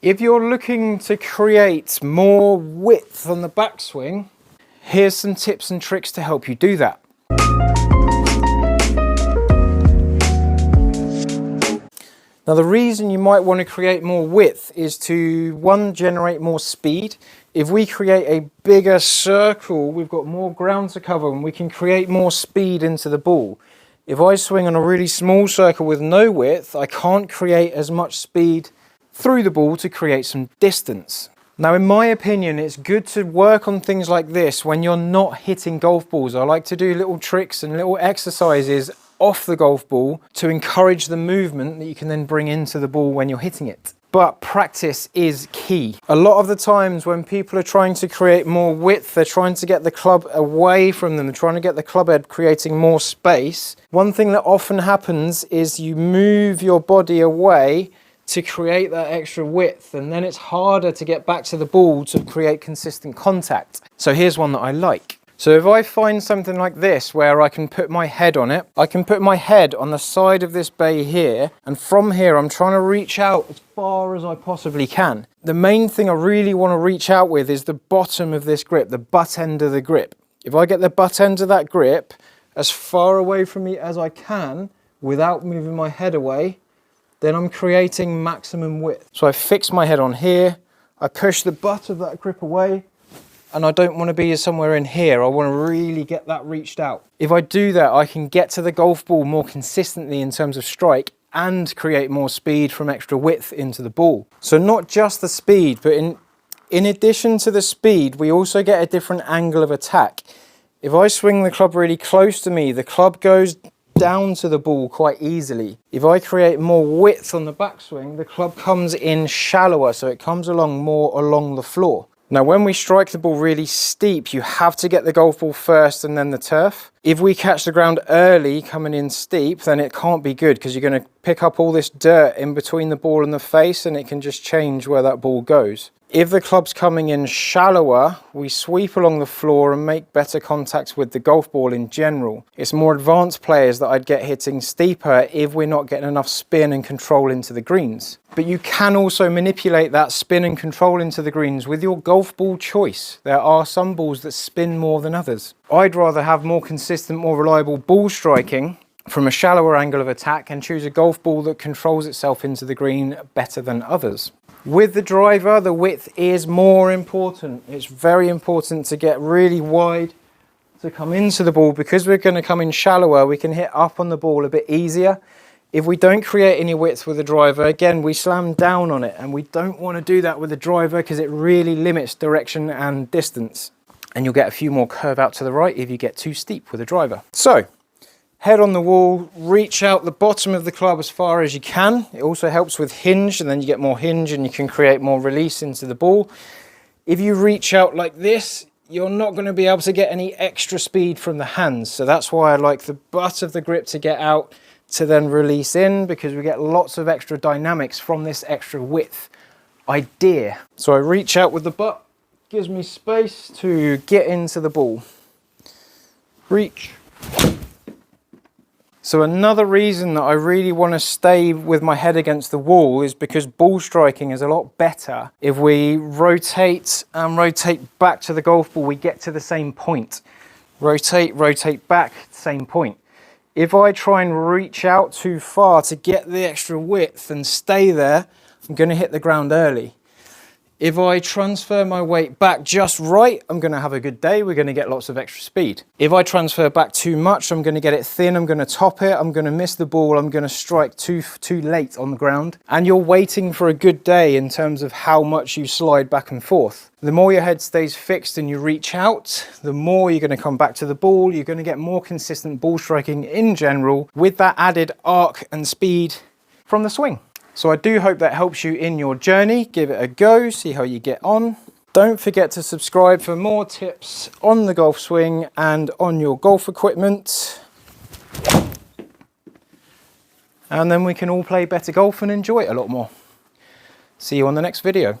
If you're looking to create more width on the backswing, here's some tips and tricks to help you do that. Now the reason you might want to create more width is to, one, generate more speed. If we create a bigger circle, we've got more ground to cover and we can create more speed into the ball. If I swing on a really small circle with no width, I can't create as much speed through the ball to create some distance. Now in my opinion, it's good to work on things like this when you're not hitting golf balls. I like to do little tricks and little exercises off the golf ball to encourage the movement that you can then bring into the ball when you're hitting it. But practice is key. A lot of the times when people are trying to create more width, they're trying to get the club away from them, they're trying to get the club head creating more space. One thing that often happens is you move your body away to create that extra width, and then it's harder to get back to the ball to create consistent contact. So here's one that I like. So if I find something like this where I can put my head on it, I can put my head on the side of this bay here, and from here I'm trying to reach out as far as I possibly can. The main thing I really want to reach out with is the bottom of this grip, the butt end of the grip. If I get the butt end of that grip as far away from me as I can without moving my head away, then I'm creating maximum width. So I fix my head on here, I push the butt of that grip away, and I don't want to be somewhere in here. I want to really get that reached out. If I do that, I can get to the golf ball more consistently in terms of strike and create more speed from extra width into the ball. So not just the speed, but in addition to the speed, we also get a different angle of attack. If I swing the club really close to me, the club goes down to the ball quite easily. If I create more width on the backswing, the club comes in shallower, so it comes along more along the floor. Now when we strike the ball really steep, you have to get the golf ball first and then the turf. If we catch the ground early coming in steep, then it can't be good because you're going to pick up all this dirt in between the ball and the face, and it can just change where that ball goes. If the club's coming in shallower, we sweep along the floor and make better contacts with the golf ball in general. It's more advanced players that I'd get hitting steeper if we're not getting enough spin and control into the greens. But you can also manipulate that spin and control into the greens with your golf ball choice. There are some balls that spin more than others. I'd rather have more consistent, more reliable ball striking from a shallower angle of attack and choose a golf ball that controls itself into the green better than others. With the driver, the width is more important. It's very important to get really wide to come into the ball. Because we're going to come in shallower, we can hit up on the ball a bit easier. If we don't create any width with the driver, again, we slam down on it, and we don't want to do that with the driver because it really limits direction and distance. And you'll get a few more curve out to the right if you get too steep with the driver. So, head on the wall, reach out the bottom of the club as far as you can. It also helps with hinge, and then you get more hinge and you can create more release into the ball. If you reach out like this, you're not going to be able to get any extra speed from the hands. So that's why I like the butt of the grip to get out to then release in, because we get lots of extra dynamics from this extra width idea. So I reach out with the butt, gives me space to get into the ball. Reach. So another reason that I really want to stay with my head against the wall is because ball striking is a lot better. If we rotate and rotate back to the golf ball, we get to the same point. Rotate, rotate back, same point. If I try and reach out too far to get the extra width and stay there, I'm going to hit the ground early. If I transfer my weight back just right, I'm going to have a good day. We're going to get lots of extra speed. If I transfer back too much, I'm going to get it thin. I'm going to top it. I'm going to miss the ball. I'm going to strike too late on the ground. And you're waiting for a good day in terms of how much you slide back and forth. The more your head stays fixed and you reach out, the more you're going to come back to the ball. You're going to get more consistent ball striking in general with that added arc and speed from the swing. So I do hope that helps you in your journey. Give it a go, see how you get on. Don't forget to subscribe for more tips on the golf swing and on your golf equipment. And then we can all play better golf and enjoy it a lot more. See you on the next video.